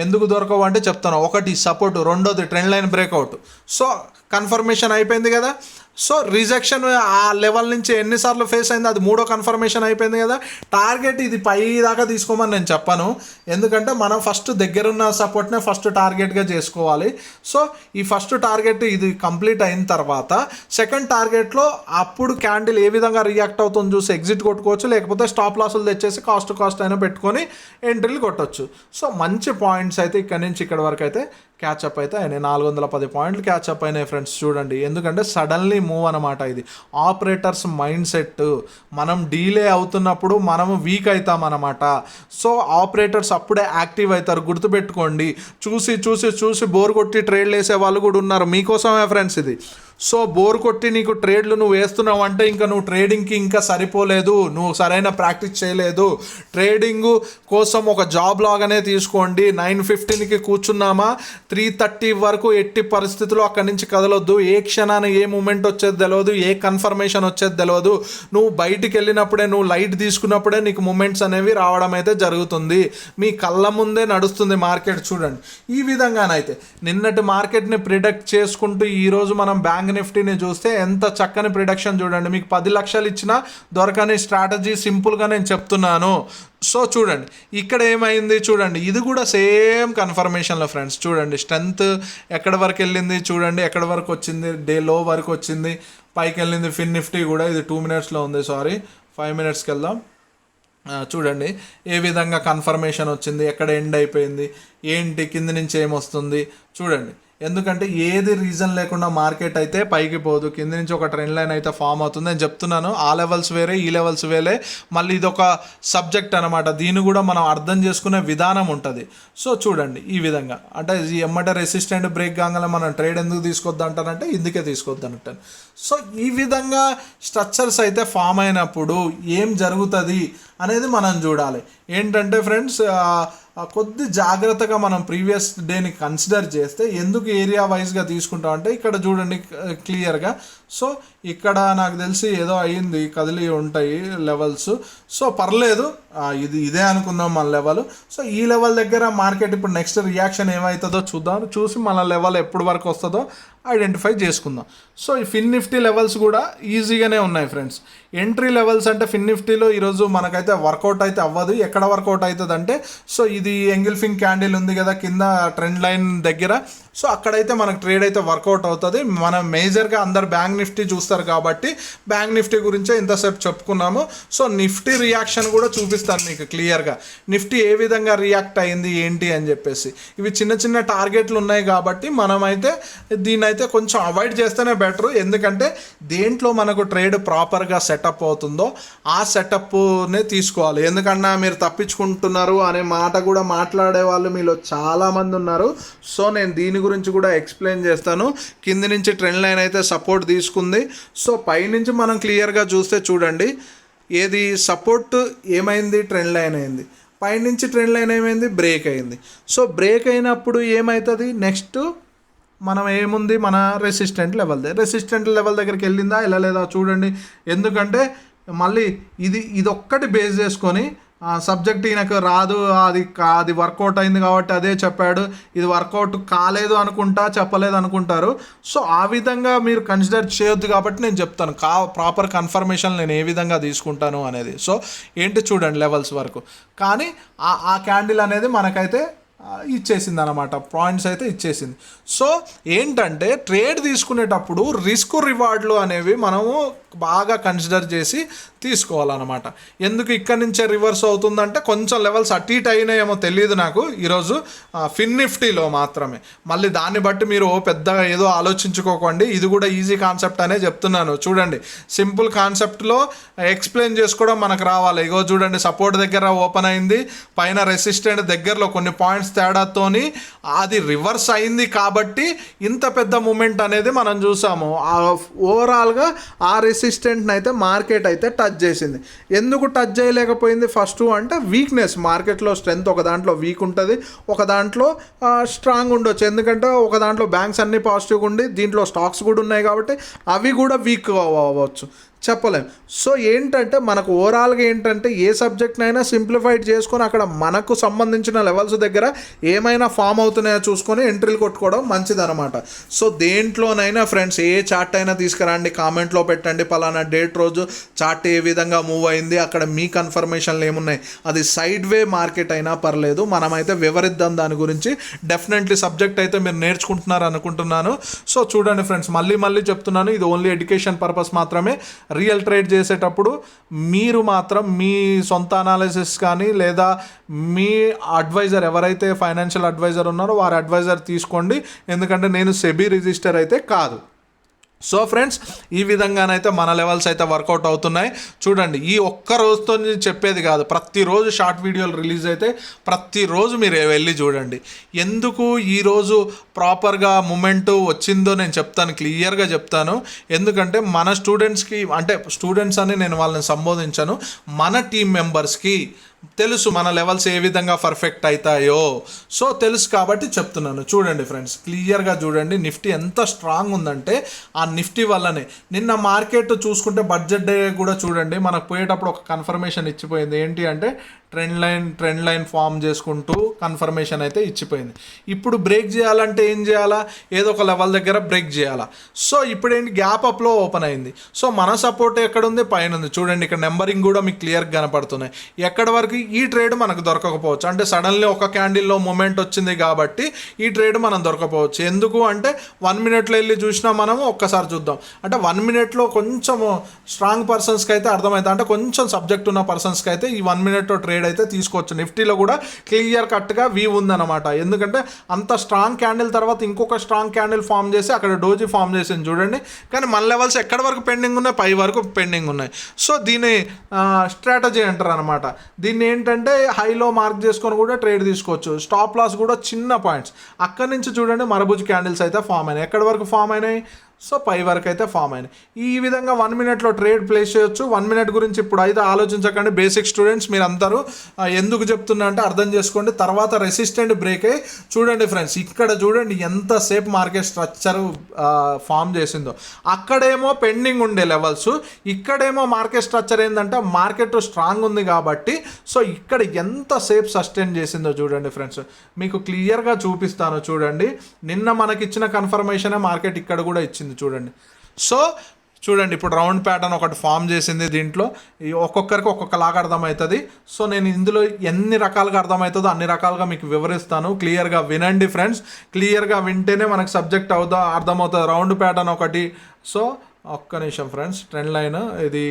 ఎందుకు దొరకవు అంటే చెప్తాను. ఒకటి సపోర్ట్, రెండోది trend line breakout. So confirmation అయిపోయింది కదా. సో రిజెక్షన్ ఆ లెవెల్ నుంచి ఎన్నిసార్లు ఫేస్ అయింది, అది 3వ కన్ఫర్మేషన్ అయిపోయింది కదా. టార్గెట్ ఇది పై దాకా తీసుకోమని నేను చెప్పాను, ఎందుకంటే మనం ఫస్ట్ దగ్గరున్న సపోర్ట్నే ఫస్ట్ టార్గెట్గా చేసుకోవాలి. సో ఈ ఫస్ట్ టార్గెట్ ఇది కంప్లీట్ అయిన తర్వాత సెకండ్ టార్గెట్లో అప్పుడు క్యాండిల్ ఏ విధంగా రియాక్ట్ అవుతుందో చూసి ఎగ్జిట్ కొట్టుకోవచ్చు, లేకపోతే స్టాప్ లాసులు తెచ్చేసి కాస్ట్ అయినా పెట్టుకొని ఎంట్రీలు కొట్టవచ్చు. సో మంచి పాయింట్స్ అయితే ఇక్కడ నుంచి ఇక్కడ వరకు అయితే క్యాచప్ అయితే అయినాయి. 410 పాయింట్లు క్యాచప్ అయినాయి ఫ్రెండ్స్ చూడండి, ఎందుకంటే సడన్లీ మూవ్ అనమాట. ఇది ఆపరేటర్స్ మైండ్ సెట్. మనం డీలే అవుతున్నప్పుడు మనము వీక్ అవుతాం అనమాట. సో ఆపరేటర్స్ అప్పుడే యాక్టివ్ అవుతారు, గుర్తుపెట్టుకోండి. చూసి బోర్ కొట్టి ట్రేడ్లు వేసే వాళ్ళు కూడా ఉన్నారు, మీకోసమే ఫ్రెండ్స్ ఇది. సో బోర్ కొట్టి నీకు ట్రేడ్లు నువ్వు వేస్తున్నావు అంటే ఇంకా నువ్వు ట్రేడింగ్కి ఇంకా సరిపోలేదు, నువ్వు సరైన ప్రాక్టీస్ చేయలేదు. ట్రేడింగ్ కోసం ఒక జాబ్ లాగానే తీసుకోండి. 9:15కి కూర్చున్నామా 3:30 వరకు ఎట్టి పరిస్థితుల్లో అక్కడి నుంచి కదలొద్దు. ఏ క్షణాన ఏ మూమెంట్ వచ్చేది తెలియదు, ఏ కన్ఫర్మేషన్ వచ్చేది తెలియదు. నువ్వు బయటికి వెళ్ళినప్పుడే, నువ్వు లైట్ తీసుకున్నప్పుడే నీకు మూమెంట్స్ అనేవి రావడం అయితే జరుగుతుంది. మీ కళ్ళ ముందే నడుస్తుంది మార్కెట్ చూడండి. ఈ విధంగానైతే నిన్నటి మార్కెట్ని ప్రిడిక్ట్ చేసుకుంటూ ఈరోజు మనం బ్యాంక్ నిఫ్టీని చూస్తే ఎంత చక్కని ప్రిడిక్షన్ చూడండి. మీకు 10 లక్షలు ఇచ్చినా దొరకని స్ట్రాటజీ సింపుల్గా నేను చెప్తున్నాను. సో చూడండి ఇక్కడ ఏమైంది చూడండి, ఇది కూడా సేమ్ కన్ఫర్మేషన్లో ఫ్రెండ్స్ చూడండి. స్ట్రెంత్ ఎక్కడి వరకు వెళ్ళింది చూడండి, ఎక్కడి వరకు వచ్చింది, డే లో వరకు వచ్చింది, పైకి వెళ్ళింది. ఫిన్ నిఫ్టీ కూడా ఇది 2 మినిట్స్లో ఉంది, 5 మినిట్స్కి వెళ్దాం. చూడండి ఏ విధంగా కన్ఫర్మేషన్ వచ్చింది, ఎక్కడ ఎండ్ అయిపోయింది, ఏంటి కింద నుంచి ఏమొస్తుంది చూడండి. ఎందుకంటే ఏది రీజన్ లేకుండా మార్కెట్ అయితే పైకి పోదు, కింద నుంచి ఒక ట్రెండ్ లైన్ అయితే ఫామ్ అవుతుంది. నేను చెప్తున్నాను, ఆ లెవెల్స్ వేరే ఈ లెవెల్స్ వేరే. మళ్ళీ ఇది ఒక సబ్జెక్ట్ అనమాట, దీన్ని కూడా మనం అర్థం చేసుకునే విధానం ఉంటుంది. సో చూడండి ఈ విధంగా, అంటే ఎమ్మటే రెసిస్టెంట్ బ్రేక్ కాగానే మనం ట్రేడ్ ఎందుకు తీసుకొద్దు అంటారంటే ఇందుకే తీసుకొద్దు అంటాను. సో ఈ విధంగా స్ట్రక్చర్స్ అయితే ఫామ్ అయినప్పుడు ఏం జరుగుతుంది అనేది మనం చూడాలి. ఏంటంటే ఫ్రెండ్స్ కొద్ది జాగ్రత్తగా మనం ప్రీవియస్ డేని కన్సిడర్ చేస్తే ఎందుకు ఏరియా వైజ్గా తీసుకుంటాం అంటే ఇక్కడ చూడండి క్లియర్గా. సో ఇక్కడ నాకు తెలిసి ఏదో అయ్యింది, కదిలి ఉంటాయి లెవెల్స్. సో పర్లేదు, ఇదే అనుకుందాం మన లెవెల్. సో ఈ లెవెల్ దగ్గర మార్కెట్ ఇప్పుడు నెక్స్ట్ రియాక్షన్ ఏమవుతుందో చూద్దాం, చూసి మన లెవెల్ ఎప్పుడు వరకు వస్తుందో ఐడెంటిఫై చేసుకుందాం. సో ఈ ఫిన్ నిఫ్టీ లెవెల్స్ కూడా ఈజీగానే ఉన్నాయి ఫ్రెండ్స్. ఎంట్రీ లెవెల్స్ అంటే ఫిన్ నిఫ్టీలో ఈరోజు మనకైతే వర్కౌట్ అయితే అవ్వదు. ఎక్కడ వర్కౌట్ అవుతుంది అంటే, సో ఇది ఎంగిల్ఫింగ్ క్యాండిల్ ఉంది కదా కింద ట్రెండ్ లైన్ దగ్గర, సో అక్కడైతే మనకు ట్రేడ్ అయితే వర్కౌట్ అవుతుంది. మనం మేజర్గా అందరు బ్యాంక్ నిఫ్టీ చూస్తారు కాబట్టి బ్యాంక్ నిఫ్టీ గురించే ఇంతసేపు చెప్పుకున్నాము. సో నిఫ్టీ రియాక్షన్ కూడా చూపిస్తాను మీకు క్లియర్గా, నిఫ్టీ ఏ విధంగా రియాక్ట్ అయింది ఏంటి అని చెప్పేసి. ఇవి చిన్న చిన్న టార్గెట్లు ఉన్నాయి కాబట్టి మనమైతే దీన్ని అయితే కొంచెం అవాయిడ్ చేస్తేనే బెటర్. ఎందుకంటే దేంట్లో మనకు ట్రేడ్ ప్రాపర్గా సెటప్ అవుతుందో ఆ సెటప్నే తీసుకోవాలి. ఎందుకన్నా మీరు తప్పించుకుంటున్నారు అనే మాట కూడా మాట్లాడే వాళ్ళు మీలో చాలామంది ఉన్నారు. సో నేను దీని గురించి కూడా ఎక్స్ప్లెయిన్ చేస్తాను. కింది నుంచి ట్రెండ్ లైన్ అయితే సపోర్ట్ తీసుకుంది. సో పైనుంచి మనం క్లియర్గా చూస్తే చూడండి, ఏది సపోర్ట్ ఏమైంది, ట్రెండ్ లైన్ అయింది. పైనుంచి ట్రెండ్ లైన్ ఏమైంది, బ్రేక్ అయింది. సో బ్రేక్ అయినప్పుడు ఏమవుతుంది, నెక్స్ట్ మనం ఏముంది, మన రెసిస్టెంట్ లెవెల్ దగ్గరికి వెళ్ళిందా వెళ్ళలేదా చూడండి. ఎందుకంటే మళ్ళీ ఇది ఒక్కటి బేస్ చేసుకొని సబ్జెక్ట్ ఈయనకు రాదు, అది వర్కౌట్ అయింది కాబట్టి అదే చెప్పాడు, ఇది వర్కౌట్ కాలేదు అనుకుంటా, చెప్పలేదు అనుకుంటారు. సో ఆ విధంగా మీరు కన్సిడర్ చేయొద్దు కాబట్టి నేను చెప్తాను ప్రాపర్ కన్ఫర్మేషన్ నేను ఏ విధంగా తీసుకుంటాను అనేది. సో ఏంటి చూడండి లెవెల్స్ వరకు, కానీ ఆ క్యాండిల్ అనేది మనకైతే ఇచ్చేసింది అనమాట, పాయింట్స్ అయితే ఇచ్చేసింది. సో ఏంటంటే ట్రేడ్ తీసుకునేటప్పుడు రిస్క్ రివార్డ్లు అనేవి మనము బాగా కన్సిడర్ చేసి తీసుకోవాలన్నమాట. ఎందుకు ఇక్కడి నుంచే రివర్స్ అవుతుందంటే కొంచెం లెవెల్స్ అటు ఇటు అయినాయేమో తెలియదు నాకు ఈరోజు ఫిన్ నిఫ్టీలో మాత్రమే. మళ్ళీ దాన్ని బట్టి మీరు పెద్దగా ఏదో ఆలోచించుకోకండి, ఇది కూడా ఈజీ కాన్సెప్ట్ అనే చెప్తున్నాను. చూడండి సింపుల్ కాన్సెప్ట్లో ఎక్స్ప్లెయిన్ చేసుకోవడం మనకు రావాలి. ఇగో చూడండి, సపోర్ట్ దగ్గర ఓపెన్ అయింది, పైన రెసిస్టెంట్ దగ్గరలో కొన్ని పాయింట్స్ తేడాతోని అది రివర్స్ అయింది కాబట్టి ఇంత పెద్ద మూమెంట్ అనేది మనం చూసాము. ఓవరాల్గా ఆ రెసిస్టెంట్ని అయితే మార్కెట్ అయితే టచ్ చేసింది. ఎందుకు టచ్ చేయలేకపోయింది ఫస్ట్ అంటే వీక్నెస్, మార్కెట్లో స్ట్రెంత్ ఒక దాంట్లో వీక్ ఉంటుంది, ఒక దాంట్లో స్ట్రాంగ్ ఉండొచ్చు. ఎందుకంటే ఒక దాంట్లో బ్యాంక్స్ అన్నీ పాజిటివ్గా ఉండి దీంట్లో స్టాక్స్ కూడా ఉన్నాయి కాబట్టి అవి కూడా వీక్ అవ్వచ్చు, చెప్పలేం. సో ఏంటంటే మనకు ఓవరాల్గా ఏంటంటే ఏ సబ్జెక్ట్నైనా సింప్లిఫైడ్ చేసుకొని అక్కడ మనకు సంబంధించిన లెవెల్స్ దగ్గర ఏమైనా ఫామ్ అవుతున్నాయో చూసుకొని ఎంట్రీలు కొట్టుకోవడం మంచిదన్నమాట. సో దేంట్లోనైనా ఫ్రెండ్స్ ఏ చార్ట్ అయినా తీసుకురండి, కామెంట్లో పెట్టండి పలానా డేట్ రోజు చార్ట్ ఏ విధంగా మూవ్ అయింది, అక్కడ మీ కన్ఫర్మేషన్లు ఏమున్నాయి, అది సైడ్ వే మార్కెట్ అయినా పర్లేదు, మనమైతే వివరిద్దాం దాని గురించి. డెఫినెట్లీ సబ్జెక్ట్ అయితే మీరు నేర్చుకుంటున్నారు అనుకుంటున్నాను. సో చూడండి ఫ్రెండ్స్, మళ్ళీ చెప్తున్నాను, ఇది ఓన్లీ ఎడ్యుకేషన్ పర్పస్ మాత్రమే. రియల్ ట్రేడ్ చేసేటప్పుడు మీరు మాత్రం మీ సొంత అనాలిసిస్ కానీ లేదా మీ అడ్వైజర్ ఎవరైతే ఫైనాన్షియల్ అడ్వైజర్ ఉన్నారో వారి అడ్వైజర్ తీసుకోండి. ఎందుకంటే నేను సెబీ రిజిస్టర్ అయితే కాదు. సో ఫ్రెండ్స్, ఈ విధంగానైతే మన లెవెల్స్ అయితే వర్కౌట్ అవుతున్నాయి. చూడండి, ఈ ఒక్క రోజుతో చెప్పేది కాదు, ప్రతిరోజు షార్ట్ వీడియోలు రిలీజ్ అయితే ప్రతిరోజు మీరు వెళ్ళి చూడండి. ఎందుకు ఈరోజు ప్రాపర్గా మూమెంట్ వచ్చిందో నేను చెప్తాను, క్లియర్గా చెప్తాను. ఎందుకంటే మన స్టూడెంట్స్కి, అంటే స్టూడెంట్స్ అని నేను వాళ్ళని సంబోధించాను, మన టీం మెంబర్స్కి తెలుసు మన లెవెల్స్ ఏ విధంగా పర్ఫెక్ట్ అవుతాయో. సో తెలుసు కాబట్టి చెప్తున్నాను. చూడండి ఫ్రెండ్స్, క్లియర్గా చూడండి నిఫ్టీ ఎంత స్ట్రాంగ్ ఉందంటే ఆ నిఫ్టీ వల్లనే. నిన్న మార్కెట్ చూసుకుంటే బడ్జెట్ డే కూడా చూడండి, మనకు పోయేటప్పుడు ఒక కన్ఫర్మేషన్ ఇచ్చిపోయింది. ఏంటి అంటే ట్రెండ్ లైన్ ఫామ్ చేసుకుంటూ కన్ఫర్మేషన్ అయితే ఇచ్చిపోయింది. ఇప్పుడు బ్రేక్ చేయాలంటే ఏం చేయాలా, ఏదో ఒక లెవెల్ దగ్గర బ్రేక్ చేయాలా. సో ఇప్పుడు ఏంటి, గ్యాప్ అప్లో ఓపెన్ అయింది. సో మన సపోర్ట్ ఎక్కడుంది, పైన ఉంది. చూడండి ఇక్కడ నెంబరింగ్ కూడా మీకు క్లియర్గా కనపడుతున్నాయి. ఎక్కడి వరకు ఈ ట్రేడ్ మనకు దొరకకపోవచ్చు, అంటే సడన్లీ ఒక క్యాండిల్లో మూమెంట్ వచ్చింది కాబట్టి ఈ ట్రేడ్ మనం దొరకపోవచ్చు. ఎందుకు అంటే 1 మినిట్లో వెళ్ళి చూసినా మనము ఒక్కసారి చూద్దాం. అంటే 1 మినిట్లో కొంచెం స్ట్రాంగ్ పర్సన్స్కి అయితే అర్థమవుతుంది, అంటే కొంచెం సబ్జెక్ట్ ఉన్న పర్సన్స్కి అయితే ఈ 1 మినిట్లో ట్రేడ్ అయితే తీసుకోవచ్చు. నిఫ్టీలో కూడా క్లియర్ కట్గా వీ ఉందన్నమాట. ఎందుకంటే అంత స్ట్రాంగ్ క్యాండిల్ తర్వాత ఇంకొక స్ట్రాంగ్ క్యాండిల్ ఫామ్ చేసి అక్కడ డోజీ ఫామ్ చేసింది చూడండి. కానీ మన లెవెల్స్ ఎక్కడి వరకు పెండింగ్ ఉన్నాయి, పై వరకు పెండింగ్ ఉన్నాయి. సో దీన్ని స్ట్రాటజీ అంటారు అనమాట. దీన్ని ఏంటంటే హైలో మార్క్ చేసుకొని కూడా ట్రేడ్ తీసుకోవచ్చు. స్టాప్ లాస్ కూడా చిన్న పాయింట్స్. అక్కడి నుంచి చూడండి మరబుజ్ క్యాండిల్స్ అయితే ఫామ్ అయినాయి. ఎక్కడి వరకు ఫామ్ అయినాయి, సో పై వరకు అయితే ఫామ్ అయినాయి. ఈ విధంగా 1 మినిట్లో ట్రేడ్ ప్లేస్ చేయొచ్చు. 1 మినిట్ గురించి ఇప్పుడు అయితే ఆలోచించకండి. బేసిక్ స్టూడెంట్స్ మీరు అందరూ ఎందుకు చెప్తున్నా అంటే అర్థం చేసుకోండి. తర్వాత రెసిస్టెంట్ బ్రేక్ అయ్యి చూడండి ఫ్రెండ్స్, ఇక్కడ చూడండి ఎంతసేపు మార్కెట్ స్ట్రక్చర్ ఫామ్ చేసిందో. అక్కడేమో పెండింగ్ ఉండే లెవెల్స్, ఇక్కడేమో మార్కెట్ స్ట్రక్చర్ ఏంటంటే మార్కెట్ స్ట్రాంగ్ ఉంది కాబట్టి సో ఇక్కడ ఎంతసేపు సస్టైన్ చేసిందో చూడండి ఫ్రెండ్స్. మీకు క్లియర్గా చూపిస్తాను చూడండి. నిన్న మనకిచ్చిన కన్ఫర్మేషనే మార్కెట్ ఇక్కడ కూడా ఇచ్చింది చూడండి. సో చూడండి ఇప్పుడు రౌండ్ ప్యాటర్న్ ఒకటి ఫామ్ చేసింది. దీంట్లో ఒక్కొక్కరికి ఒక్కొక్కలాగా అర్థమవుతుంది. సో నేను ఇందులో ఎన్ని రకాలుగా అర్థమవుతుందో అన్ని రకాలుగా మీకు వివరిస్తాను. క్లియర్గా వినండి ఫ్రెండ్స్. క్లియర్గా వింటేనే మనకు సబ్జెక్ట్ అర్థమవుతుంది. రౌండ్ ప్యాటర్న్ ఒకటి. సో ఒక్క నిమిషం ఫ్రెండ్స్, ట్రెండ్ లైన్ ఇది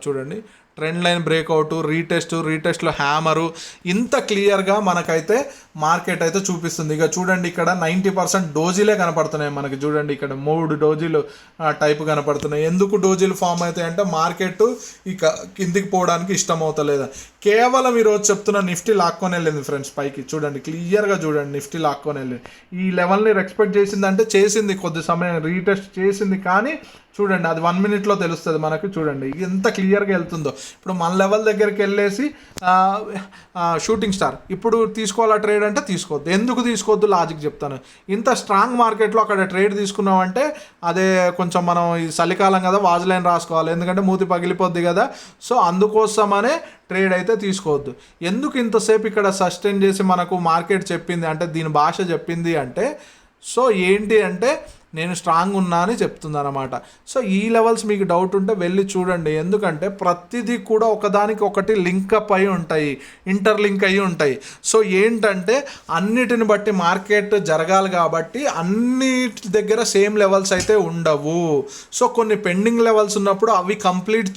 చూడండి. ట్రెండ్ లైన్ బ్రేక్అవుట్, రీటెస్ట్లో హ్యామరు, ఇంత క్లియర్గా మనకైతే మార్కెట్ అయితే చూపిస్తుంది. ఇక చూడండి ఇక్కడ 90% డోజీలే కనపడుతున్నాయి మనకి. చూడండి ఇక్కడ 3 డోజీలు టైప్ కనపడుతున్నాయి. ఎందుకు డోజీలు ఫామ్ అవుతాయి అంటే మార్కెట్ ఇక కిందికి పోవడానికి ఇష్టం అవుతలేదు. కేవలం ఈరోజు చెప్తున్న నిఫ్టీ లాక్కొని వెళ్ళింది ఫ్రెండ్స్ పైకి. చూడండి క్లియర్గా చూడండి, నిఫ్టీ లాక్కొని వెళ్ళింది. ఈ లెవెల్ని రెస్పెక్ట్ చేసిందంటే చేసింది, కొద్ది సమయం రీటెస్ట్ చేసింది. కానీ చూడండి అది 1 మినిట్లో తెలుస్తుంది మనకు. చూడండి ఎంత క్లియర్గా వెళ్తుందో. ఇప్పుడు మన లెవెల్ దగ్గరికి వెళ్ళేసి షూటింగ్ స్టార్ ఇప్పుడు తీసుకోవాలా ట్రేడ్ అంటే తీసుకోవద్దు. ఎందుకు తీసుకోవద్దు లాజిక్ చెప్తాను. ఇంత స్ట్రాంగ్ మార్కెట్లో అక్కడ ట్రేడ్ తీసుకున్నామంటే అదే కొంచెం మనం ఈ చలికాలం కదా వాజ్లైన్ రాసుకోవాలి, ఎందుకంటే మూతి పగిలిపోద్ది కదా. సో అందుకోసమనే ట్రేడ్ అయితే తీసుకోవద్దు. ఎందుకు ఇంతసేపు ఇక్కడ సస్టైన్ చేసి మనకు మార్కెట్ చెప్పింది అంటే దీని భాష చెప్పింది అంటే సో ఏంటి అంటే నేను స్ట్రాంగ్ ఉన్నా అని చెప్తుంది అనమాట. సో ఈ లెవెల్స్ మీకు డౌట్ ఉంటే వెళ్ళి చూడండి. ఎందుకంటే ప్రతిదీ కూడా ఒకదానికి ఒకటి లింకప్ అయి ఉంటాయి, ఇంటర్లింక్ అయి ఉంటాయి. సో ఏంటంటే అన్నిటిని బట్టి మార్కెట్ జరగాలి కాబట్టి అన్నిటి దగ్గర సేమ్ లెవెల్స్ అయితే ఉండవు. సో కొన్ని పెండింగ్ లెవెల్స్ ఉన్నప్పుడు అవి కంప్లీట్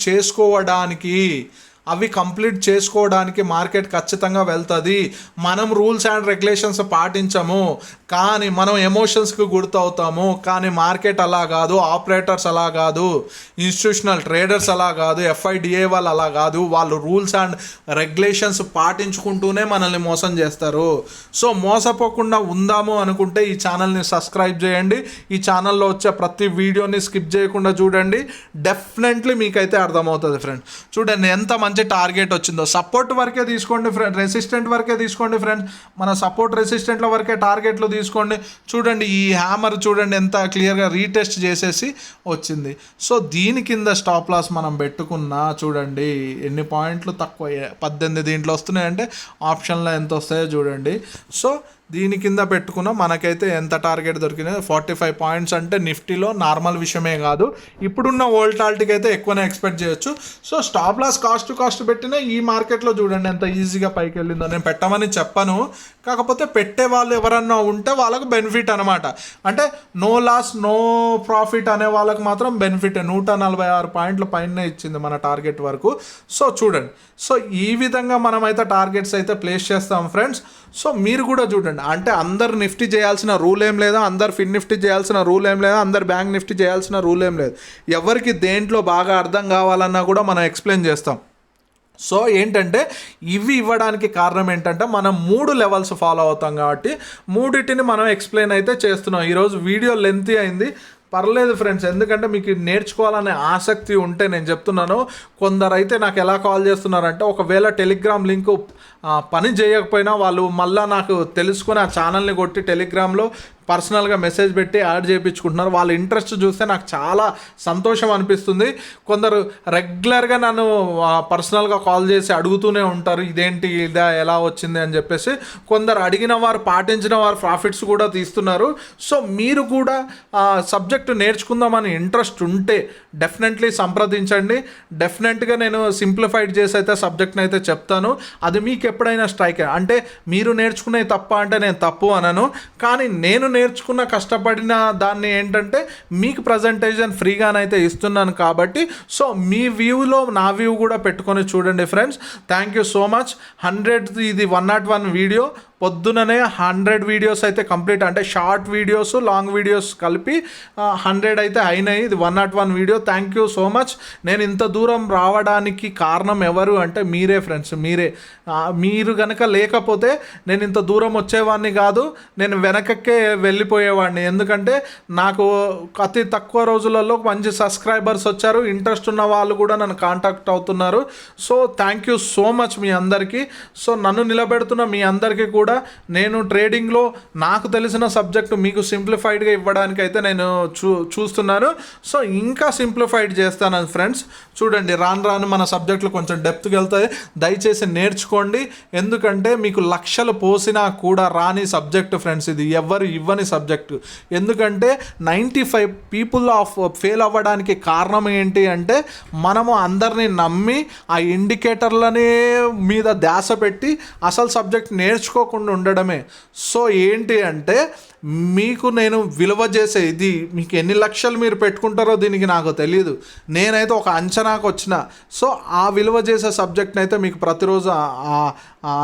చేసుకోవడానికి మార్కెట్ ఖచ్చితంగా వెళ్తుంది. మనం రూల్స్ అండ్ రెగ్యులేషన్స్ పాటించము, కానీ మనం ఎమోషన్స్కి గుర్తవుతాము. కానీ మార్కెట్ అలా కాదు, ఆపరేటర్స్ అలా కాదు, ఇన్స్టిట్యూషనల్ ట్రేడర్స్ అలా కాదు, FIDA వాళ్ళు అలా కాదు. వాళ్ళు రూల్స్ అండ్ రెగ్యులేషన్స్ పాటించుకుంటూనే మనల్ని మోసం చేస్తారు. సో మోసపోకుండా ఉందాము అనుకుంటే ఈ ఛానల్ని సబ్స్క్రైబ్ చేయండి. ఈ ఛానల్లో వచ్చే ప్రతి వీడియోని స్కిప్ చేయకుండా చూడండి. డెఫినెట్లీ మీకైతే అర్థమవుతుంది ఫ్రెండ్స్. చూడండి ఎంత మంచి టార్గెట్ వచ్చిందో. సపోర్ట్ వరకే తీసుకోండి ఫ్రెండ్, రెసిస్టెంట్ వరకే తీసుకోండి ఫ్రెండ్స్. మన సపోర్ట్ రెసిస్టెంట్ల వరకే టార్గెట్లు తీసుకోండి. చూడండి ఈ హ్యామర్ చూడండి ఎంత క్లియర్గా రీటెస్ట్ చేసేసి వచ్చింది. సో దీని కింద స్టాప్ లాస్ మనం పెట్టుకున్నా చూడండి ఎన్ని పాయింట్లు తక్కువ, 18 దీంట్లో వస్తున్నాయంటే ఆప్షన్లో ఎంత వస్తాయో చూడండి. సో దీని కింద పెట్టుకున్న మనకైతే ఎంత టార్గెట్ దొరికింది 45 పాయింట్స్ అంటే నిఫ్టీలో నార్మల్ విషయమే కాదు. ఇప్పుడున్న వోల్టాలిటీకి అయితే ఎక్కువనే ఎక్స్పెక్ట్ చేయొచ్చు. సో స్టాప్ లాస్ కాస్ట్ పెట్టినా ఈ మార్కెట్లో చూడండి ఎంత ఈజీగా పైకి వెళ్ళిందో. నేను పెట్టమని చెప్పను, కాకపోతే పెట్టే వాళ్ళు ఎవరన్నా ఉంటే వాళ్ళకు బెనిఫిట్ అనమాట. అంటే నో లాస్ నో ప్రాఫిట్ అనే వాళ్ళకి మాత్రం బెనిఫిట్. 146 పాయింట్ల పైన ఇచ్చింది మన టార్గెట్ వరకు. సో చూడండి, సో ఈ విధంగా మనమైతే టార్గెట్స్ అయితే ప్లేస్ చేస్తాం ఫ్రెండ్స్. సో మీరు కూడా చూడండి, అంటే అందరు నిఫ్టీ చేయాల్సిన రూల్ ఏం లేదా, అందరు ఫిన్ నిఫ్టీ చేయాల్సిన రూల్ ఏం లేదా, అందరు బ్యాంక్ నిఫ్టీ చేయాల్సిన రూల్ ఏం లేదు. ఎవరికి దేంట్లో బాగా అర్థం కావాలన్నా కూడా మనం ఎక్స్ప్లెయిన్ చేస్తాం. సో ఏంటంటే ఇవి ఇవ్వడానికి కారణం ఏంటంటే మనం 3 లెవెల్స్ ఫాలో అవుతాం కాబట్టి మూడింటిని మనం ఎక్స్ప్లెయిన్ అయితే చేస్తున్నాం. ఈరోజు వీడియో లెంతీ అయింది, పర్లేదు ఫ్రెండ్స్, ఎందుకంటే మీకు నేర్చుకోవాలనే ఆసక్తి ఉంటే నేను చెప్తున్నాను. కొందరైతే నాకు ఎలా కాల్ చేస్తున్నారంటే ఒకవేళ టెలిగ్రామ్ లింక్ పని చేయకపోయినా వాళ్ళు మళ్ళీ నాకు తెలుసుకొని ఆ ఛానల్ని కొట్టి టెలిగ్రామ్లో పర్సనల్గా మెసేజ్ పెట్టి యాడ్ చేయించుకుంటున్నారు. వాళ్ళ ఇంట్రెస్ట్ చూస్తే నాకు చాలా సంతోషం అనిపిస్తుంది. కొందరు రెగ్యులర్గా నన్ను పర్సనల్గా కాల్ చేసి అడుగుతూనే ఉంటారు ఇదేంటి ఇదా ఎలా వచ్చింది అని చెప్పేసి. కొందరు అడిగిన వారు పాటించిన వారు ప్రాఫిట్స్ కూడా తీస్తున్నారు. సో మీరు కూడా సబ్జెక్టు నేర్చుకుందామని ఇంట్రెస్ట్ ఉంటే డెఫినెట్లీ సంప్రదించండి. డెఫినెట్గా నేను సింప్లిఫైడ్ చేసి అయితే సబ్జెక్ట్ని అయితే చెప్తాను. అది మీకు ఎప్పుడైనా స్ట్రైక్ అంటే మీరు నేర్చుకునే తప్ప అంటే నేను తప్పు అనను, కానీ నేను నేర్చుకున్న కష్టపడిన దాన్ని ఏంటంటే మీకు ప్రజెంటేషన్ ఫ్రీగానైతే ఇస్తున్నాను కాబట్టి సో మీ వ్యూలో నా వ్యూ కూడా పెట్టుకొని చూడండి friends. Thank you so much. 100 ఇది 101 వీడియో పొద్దుననే 100 వీడియోస్ అయితే కంప్లీట్, అంటే షార్ట్ వీడియోస్ లాంగ్ వీడియోస్ కలిపి 100 అయితే అయినాయి. ఇది 101 video. Thank you so much. నేను ఇంత దూరం రావడానికి కారణం ఎవరు అంటే మీరే ఫ్రెండ్స్, మీరే. మీరు కనుక లేకపోతే నేను ఇంత దూరం వచ్చేవాడిని కాదు, నేను వెనకకే వెళ్ళిపోయేవాడిని. ఎందుకంటే నాకు అతి తక్కువ రోజులలో మంచి సబ్స్క్రైబర్స్ వచ్చారు, ఇంట్రెస్ట్ ఉన్న వాళ్ళు కూడా నన్ను కాంటాక్ట్ అవుతున్నారు. So thank you so much మీ అందరికీ. సో నన్ను నిలబెడుతున్న మీ అందరికీ కూడా నేను ట్రేడింగ్లో నాకు తెలిసిన సబ్జెక్టు మీకు సింప్లిఫైడ్గా ఇవ్వడానికి అయితే నేను చూస్తున్నాను. సో ఇంకా సింప్లిఫైడ్ చేస్తాను ఫ్రెండ్స్. చూడండి, రాను రాను మన సబ్జెక్టులు కొంచెం డెప్త్కి వెళ్తాయి. దయచేసి నేర్చుకోండి, ఎందుకంటే మీకు లక్షలు పోసినా కూడా రాని సబ్జెక్టు ఫ్రెండ్స్. ఇది ఎవరు ఇవ్వని సబ్జెక్టు. ఎందుకంటే 95 పీపుల్ ఫెయిల్ అవ్వడానికి కారణం ఏంటి అంటే మనము అందరినీ నమ్మి ఆ ఇండికేటర్లనే మీద ధ్యాస పెట్టి అసలు సబ్జెక్ట్ నేర్చుకోకుండా ఉండడమే. సో ఏంటి అంటే మీకు నేను విలువ చేసే ఇది, మీకు ఎన్ని లక్షలు మీరు పెట్టుకుంటారో దీనికి నాకు తెలియదు. నేనైతే ఒక అంచనాకు వచ్చిన. సో ఆ విలువ చేసే సబ్జెక్ట్ని అయితే మీకు ప్రతిరోజు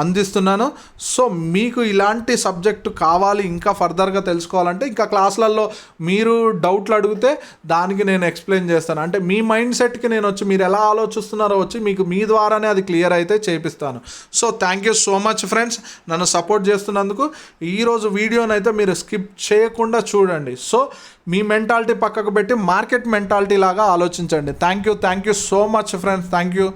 అందిస్తున్నాను. సో మీకు ఇలాంటి సబ్జెక్టు కావాలి, ఇంకా ఫర్దర్గా తెలుసుకోవాలంటే ఇంకా క్లాసులలో మీరు డౌట్లు అడిగితే దానికి నేను ఎక్స్ప్లెయిన్ చేస్తాను. అంటే మీ మైండ్ సెట్కి నేను వచ్చి మీరు ఎలా ఆలోచిస్తున్నారో వచ్చి మీకు మీ ద్వారానే అది క్లియర్ అయితే చేపిస్తాను. So thank you so much friends, నన్ను సపోర్ట్ చేస్తున్నందుకు. ఈరోజు వీడియోని అయితే మీరు స్కిప్ చేయకుండా చూడండి. సో మీ మెంటాలిటీ పక్కకు పెట్టి మార్కెట్ మెంటాలిటీ లాగా ఆలోచించండి. Thank you so much friends. Thank you.